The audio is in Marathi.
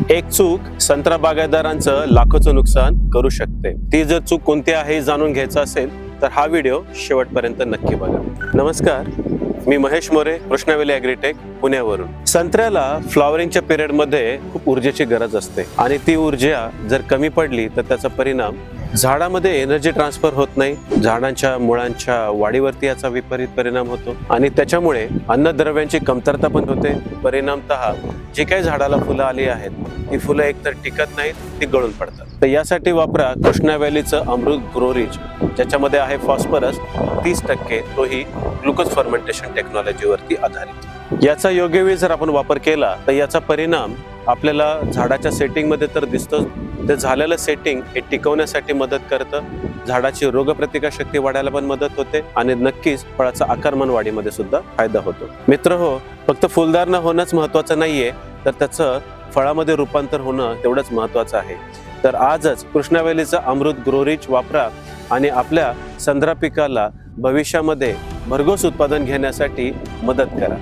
एक चूक संत्रा बागायतदारांचं लाखोचं नुकसान करू शकते। ती जर चूक कोणती आहे हे जाणून घ्यायचं असेल तर हा व्हिडिओ शेवटपर्यंत नक्की बघा। नमस्कार, मी महेश मोरे, कृष्णा व्हॅली ॲग्रीटेक पुण्यावरून। संत्र्याला फ्लॉवरिंगच्या पिरियड मध्ये खूप ऊर्जेची गरज असते आणि ती ऊर्जा जर कमी पडली तर त्याचा परिणाम झाडामध्ये एनर्जी ट्रान्सफर होत नाही, झाडांच्या मुळांच्या वाढीवरती याचा विपरीत परिणाम होतो आणि त्याच्यामुळे अन्नद्रव्यांची कमतरता पण होते। परिणामतः जी काही झाडाला फुलं आली आहेत ती फुलं एकतर टिकत नाहीत, ती गळून पडतात। तर यासाठी वापरा कृष्णा व्हॅलीचं अमृत ग्रो रिच, ज्याच्यामध्ये आहे फॉस्फरस 30%, तोही ग्लुकोज फर्मेंटेशन टेक्नॉलॉजीवरती आधारित। याचा योग्य वेळी जर आपण वापर केला तर याचा परिणाम आपल्याला झाडाच्या सेटिंगमध्ये तर दिसतोच, ते झालेलं सेटिंग हे टिकवण्यासाठी मदत करतं, झाडाची रोगप्रतिकारशक्ती वाढायला पण मदत होते आणि नक्कीच फळाचा आकारमान वाढीमध्ये सुद्धा फायदा होतो। मित्र हो, फक्त फुलदार न होणंच महत्त्वाचं नाहीये, तर त्याचं फळामध्ये रूपांतर होणं तेवढंच महत्त्वाचं आहे। तर आजच कृष्णा व्हॅलीचं अमृत ग्रो रिच वापरा आणि आपल्या संत्रा पिकाला भविष्यामध्ये भरघोस उत्पादन घेण्यासाठी मदत करा।